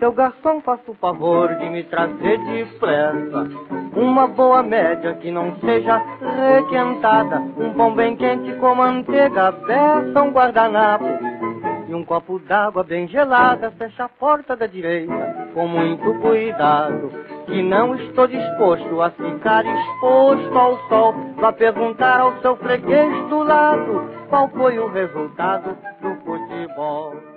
Seu garçom, faça o favor de me trazer depressa uma boa média que não seja requentada, um pão bem quente com manteiga, beça, um guardanapo e um copo d'água bem gelada. Fecha a porta da direita com muito cuidado, que não estou disposto a ficar exposto ao sol. Vá perguntar ao seu freguês do lado qual foi o resultado do futebol.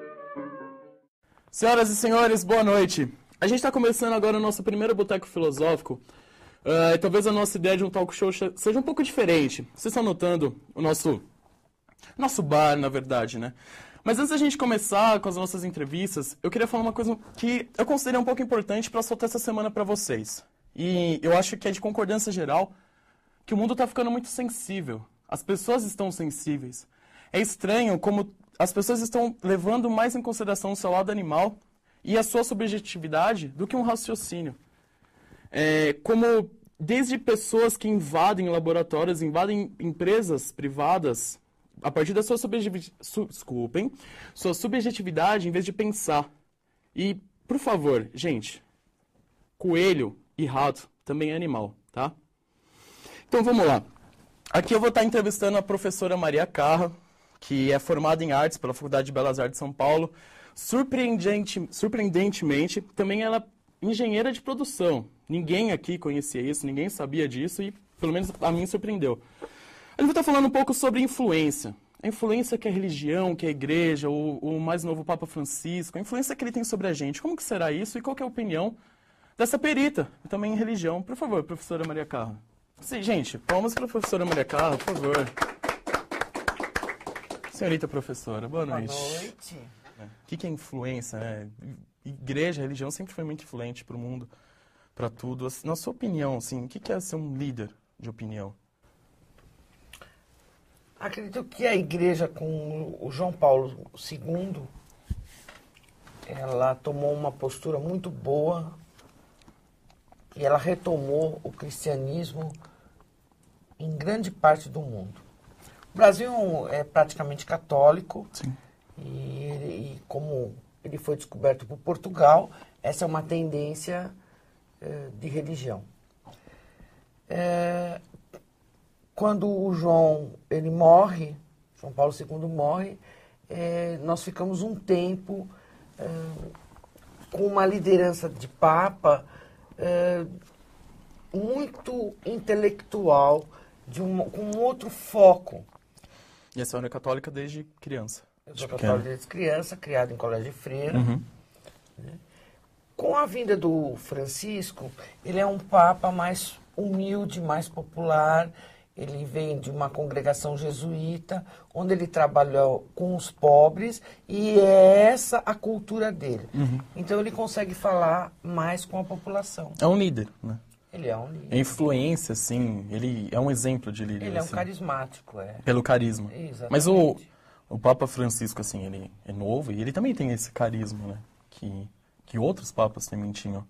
Senhoras e senhores, boa noite. A gente está começando agora o nosso primeiro Boteco Filosófico. Talvez a nossa ideia de um talk show seja um pouco diferente. Vocês estão notando o nosso bar, na verdade, né? Mas antes da gente começar com as nossas entrevistas, eu queria falar uma coisa que eu considerei um pouco importante para soltar essa semana para vocês. E eu acho que é de concordância geral que o mundo está ficando muito sensível. As pessoas estão sensíveis. É estranho como as pessoas estão levando mais em consideração o seu lado animal e a sua subjetividade do que um raciocínio. Como desde pessoas que invadem laboratórios, invadem empresas privadas, a partir da sua subjetividade em vez de pensar. E, por favor, gente, coelho e rato também é animal, tá? Então vamos lá. Aqui eu vou estar entrevistando a professora Maria Carra, que é formada em artes pela Faculdade de Belas Artes de São Paulo. Surpreendentemente, também ela é engenheira de produção. Ninguém aqui conhecia isso, ninguém sabia disso e, pelo menos, a mim surpreendeu. Eu vou estar falando um pouco sobre influência. A influência que a religião, que a igreja, o mais novo Papa Francisco, a influência que ele tem sobre a gente. Como que será isso e qual que é a opinião dessa perita, também em religião? Por favor, professora Maria Carra. Sim, gente, palmas para a professora Maria Carra, por favor. Senhorita professora, boa noite. Boa noite. O que é influência, né? Igreja, religião sempre foi muito influente para o mundo, para tudo. Na sua opinião, assim, o que é ser um líder de opinião? Acredito que a igreja com o João Paulo II, ela tomou uma postura muito boa e ela retomou o cristianismo em grande parte do mundo. O Brasil é praticamente católico. Sim. E como ele foi descoberto por Portugal, essa é uma tendência de religião. Quando o João Paulo II morre, nós ficamos um tempo com uma liderança de Papa muito intelectual, com um outro foco. E a senhora é católica desde criança? Eu sou católica desde criança, criado em colégio de freira. Uhum. Né? Com a vinda do Francisco, ele é um papa mais humilde, mais popular. Ele vem de uma congregação jesuíta, onde ele trabalhou com os pobres, e é essa a cultura dele. Uhum. Então ele consegue falar mais com a população. É um líder, né? Ele é um líder. É influência, sim. Ele é um exemplo de líder. Ele é um assim, carismático, pelo carisma. Exatamente. Mas o Papa Francisco, assim, ele é novo e ele também tem esse carisma, né? Que outros papas também tinham.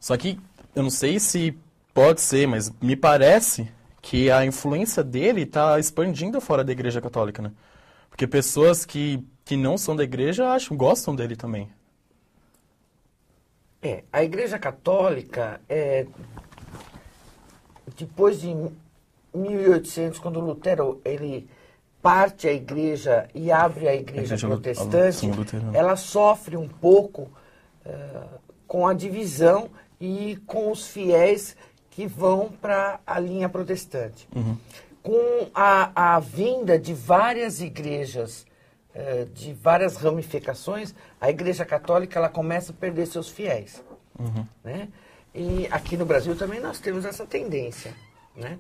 Só que eu não sei se pode ser, mas me parece que a influência dele está expandindo fora da Igreja Católica, né? Porque pessoas que não são da Igreja gostam dele também. A Igreja Católica, depois de 1800, quando Lutero ele parte a Igreja e abre a Igreja protestante, ela sofre um pouco com a divisão e com os fiéis que vão para a linha protestante. Uhum. Com a vinda de várias igrejas, de várias ramificações, a Igreja Católica ela começa a perder seus fiéis. Uhum. Né? E aqui no Brasil também nós temos essa tendência. Né?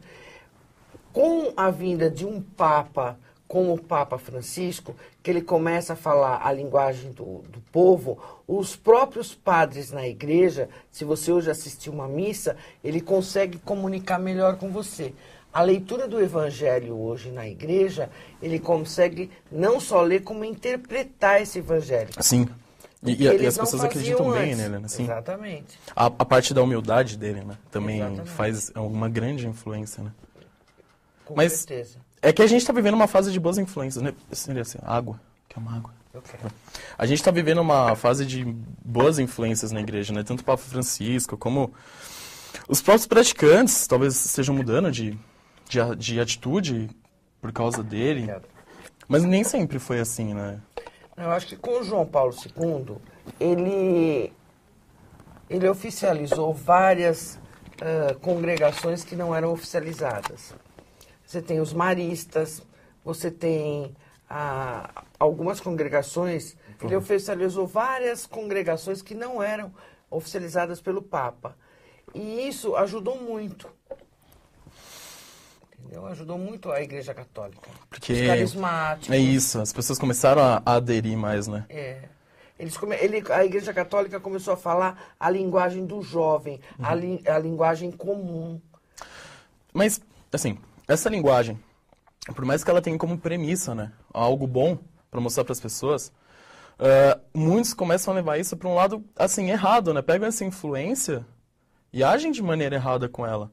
Com a vinda de um Papa, como o Papa Francisco, que ele começa a falar a linguagem do povo, os próprios padres na igreja, se você hoje assistir uma missa, ele consegue comunicar melhor com você. A leitura do Evangelho hoje na igreja, ele consegue não só ler, como interpretar esse Evangelho. Sim. E as pessoas acreditam bem nele, né? Sim. Exatamente. A parte da humildade dele, né? Também Exatamente. Faz uma grande influência, né? Com certeza. É que a gente está vivendo uma fase de boas influências, né? Seria assim, água. Quer uma água? A gente está vivendo uma fase de boas influências na igreja, né? Tanto o Papa Francisco como os próprios praticantes talvez estejam mudando de atitude por causa dele. Mas nem sempre foi assim, né? Eu acho que com o João Paulo II, ele oficializou várias congregações que não eram oficializadas. Você tem os maristas, você tem algumas congregações, ele oficializou várias congregações que não eram oficializadas pelo Papa. E isso ajudou muito. Entendeu? Ajudou muito a Igreja Católica. Porque os carismáticos. É isso, as pessoas começaram a aderir mais, né? A Igreja Católica começou a falar a linguagem do jovem, a linguagem comum. Mas, assim, essa linguagem, por mais que ela tenha como premissa, né, algo bom para mostrar para as pessoas, muitos começam a levar isso para um lado, assim, errado, né? Pegam essa influência e agem de maneira errada com ela.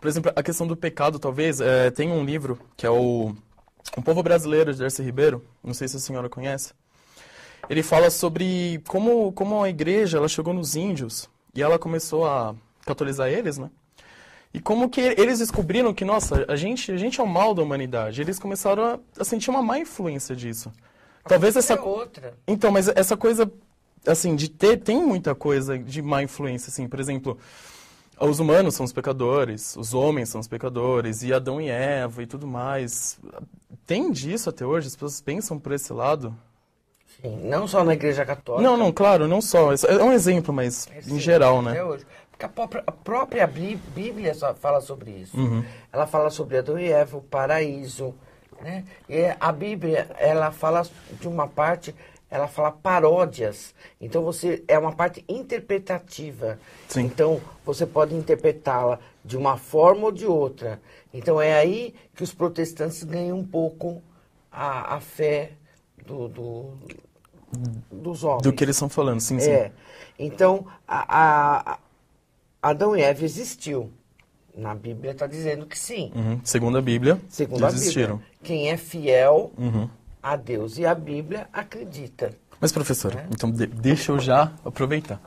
Por exemplo, a questão do pecado, talvez, tem um livro que é o Povo Brasileiro, de Darcy Ribeiro, não sei se a senhora conhece. Ele fala sobre como a igreja ela chegou nos índios e ela começou a catolizar eles, né? E como que eles descobriram que, nossa, a gente é o mal da humanidade. Eles começaram a sentir uma má influência disso. Talvez essa... outra. Então, mas essa coisa, assim, tem muita coisa de má influência, assim. Por exemplo, os humanos são os pecadores, os homens são os pecadores, e Adão e Eva e tudo mais. Tem disso até hoje? As pessoas pensam por esse lado? Sim, não só na Igreja Católica. Não, claro, não só. É um exemplo, mas em geral, né? Até hoje. Porque a própria Bíblia só fala sobre isso. Ela fala sobre Adão e Eva, o paraíso, né? E a Bíblia, ela fala de uma parte, ela fala paródias. Então, é uma parte interpretativa. Sim. Então, você pode interpretá-la de uma forma ou de outra. Então, é aí que os protestantes ganham um pouco a fé dos homens. Do que eles estão falando, sim. Então, Adão e Eva existiu. Na Bíblia está dizendo que sim. Segundo a Bíblia, existiram. Bíblia. Quem é fiel a Deus e a Bíblia acredita. Mas, professora, então deixa eu já aproveitar.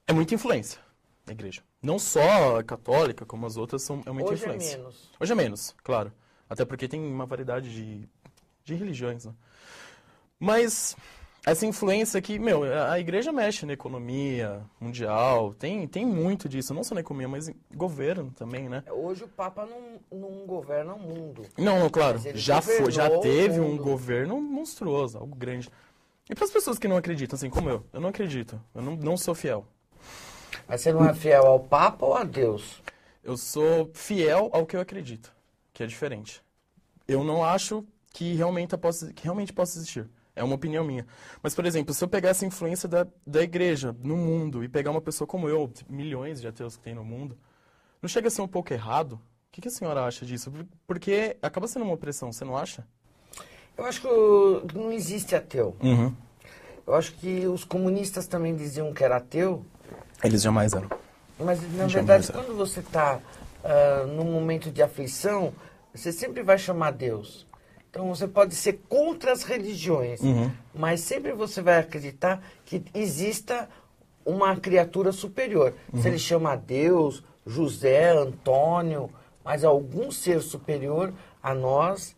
É muita influência na igreja. Não só a católica, como as outras, é muita influência. Hoje é menos. Hoje é menos, claro. Até porque tem uma variedade de religiões, né? Mas essa influência aqui, a igreja mexe na economia mundial, tem muito disso, não só na economia, mas em governo também, né? Hoje o Papa não governa o mundo. Não, claro, já teve um governo monstruoso, algo grande. E para as pessoas que não acreditam, assim como eu não acredito, eu não sou fiel. Mas você não é fiel ao Papa ou a Deus? Eu sou fiel ao que eu acredito, que é diferente. Eu não acho que realmente possa existir. É uma opinião minha. Mas, por exemplo, se eu pegar essa influência da igreja no mundo e pegar uma pessoa como eu, milhões de ateus que tem no mundo, não chega a ser um pouco errado? O que a senhora acha disso? Porque acaba sendo uma opressão, você não acha? Eu acho que não existe ateu. Eu acho que os comunistas também diziam que era ateu. Eles jamais eram. Mas, na verdade, quando você está num momento de aflição, você sempre vai chamar Deus. Então, você pode ser contra as religiões, mas sempre você vai acreditar que exista uma criatura superior. Se ele chama Deus, José, Antônio, mas algum ser superior a nós,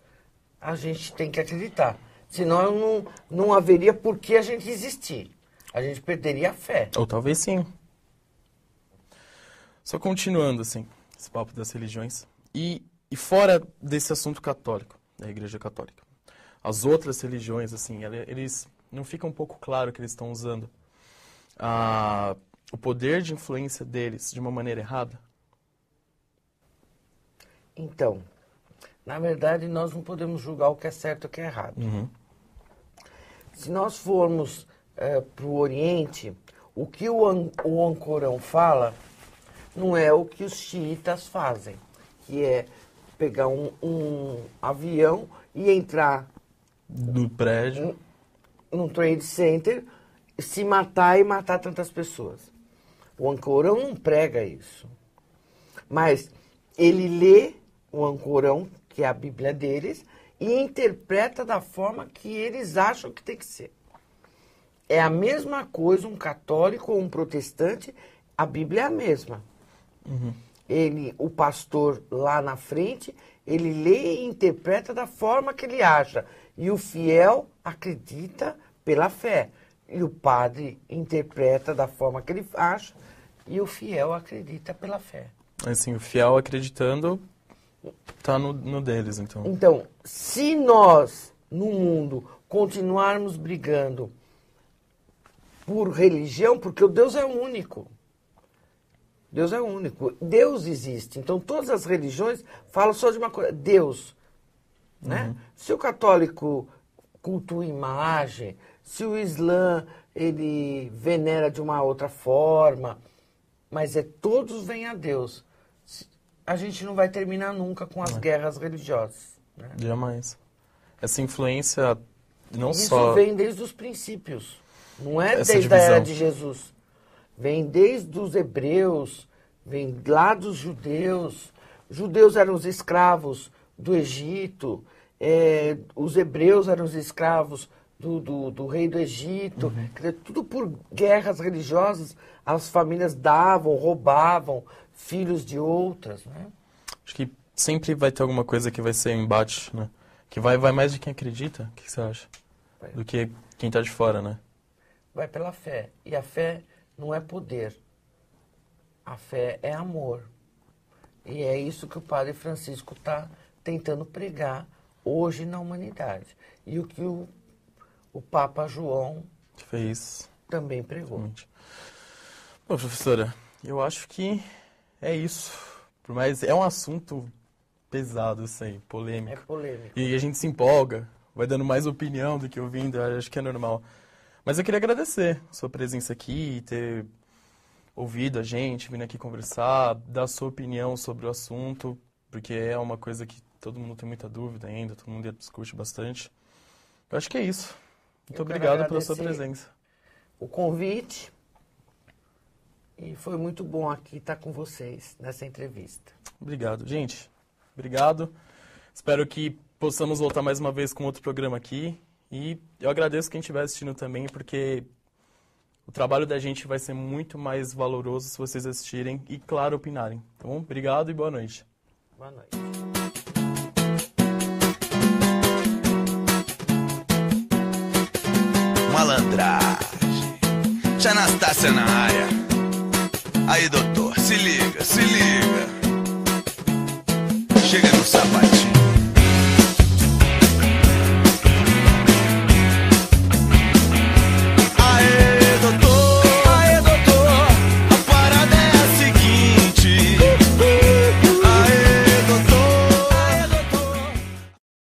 a gente tem que acreditar. Senão, não haveria por que a gente existir. A gente perderia a fé. Ou talvez sim. Só continuando, assim, esse papo das religiões. E fora desse assunto católico, da Igreja Católica. As outras religiões, assim, eles não fica um pouco claro que eles estão usando o poder de influência deles de uma maneira errada? Então, na verdade, nós não podemos julgar o que é certo e o que é errado. Se nós formos para o Oriente, o que o Alcorão fala não é o que os xiitas fazem, que é pegar um avião e entrar no prédio, num trade center, se matar e matar tantas pessoas. O Alcorão não prega isso. Mas ele lê o Alcorão, que é a Bíblia deles, e interpreta da forma que eles acham que tem que ser. É a mesma coisa um católico ou um protestante, a Bíblia é a mesma. O pastor lá na frente, ele lê e interpreta da forma que ele acha. E o fiel acredita pela fé. E o padre interpreta da forma que ele acha. E o fiel acredita pela fé. Assim, o fiel acreditando tá no deles, então. Então, se nós, no mundo, continuarmos brigando por religião, porque o Deus é único. Deus é único. Deus existe. Então, todas as religiões falam só de uma coisa. Deus. Né? Se o católico cultua imagem, se o Islã ele venera de uma outra forma, mas todos vêm a Deus. A gente não vai terminar nunca com as guerras religiosas. Né? Jamais. Essa influência não Isso só... Isso vem desde os princípios. Não é essa desde a divisão. era de Jesus. Vem desde os hebreus, vem lá dos judeus. Os judeus eram os escravos do Egito, os hebreus eram os escravos do rei do Egito. Quer dizer, tudo por guerras religiosas, as famílias davam, roubavam filhos de outras. Né? Acho que sempre vai ter alguma coisa que vai ser embate, né? Que vai mais de quem acredita, o que você acha? Do que quem tá de fora, né? Vai pela fé. E a fé não é poder. A fé é amor. E é isso que o Padre Francisco está tentando pregar hoje na humanidade. E o que o Papa João fez também pregou. Bom, professora, eu acho que é isso. Por mais é um assunto pesado, isso aí, polêmico. É polêmico. E a gente se empolga, vai dando mais opinião do que ouvindo, acho que é normal. Mas eu queria agradecer a sua presença aqui, ter ouvido a gente, vindo aqui conversar, dar a sua opinião sobre o assunto, porque é uma coisa que todo mundo tem muita dúvida ainda, todo mundo discute bastante. Eu acho que é isso. Muito obrigado pela sua presença. O convite, e foi muito bom aqui estar com vocês nessa entrevista. Obrigado, gente. Obrigado. Espero que possamos voltar mais uma vez com outro programa aqui. E eu agradeço quem estiver assistindo também, porque o trabalho da gente vai ser muito mais valoroso se vocês assistirem e, claro, opinarem. Tá bom? Obrigado e boa noite. Boa noite. Malandragem. Tia Anastácia na área. Aí, doutor, se liga, se liga. Chega no sapato.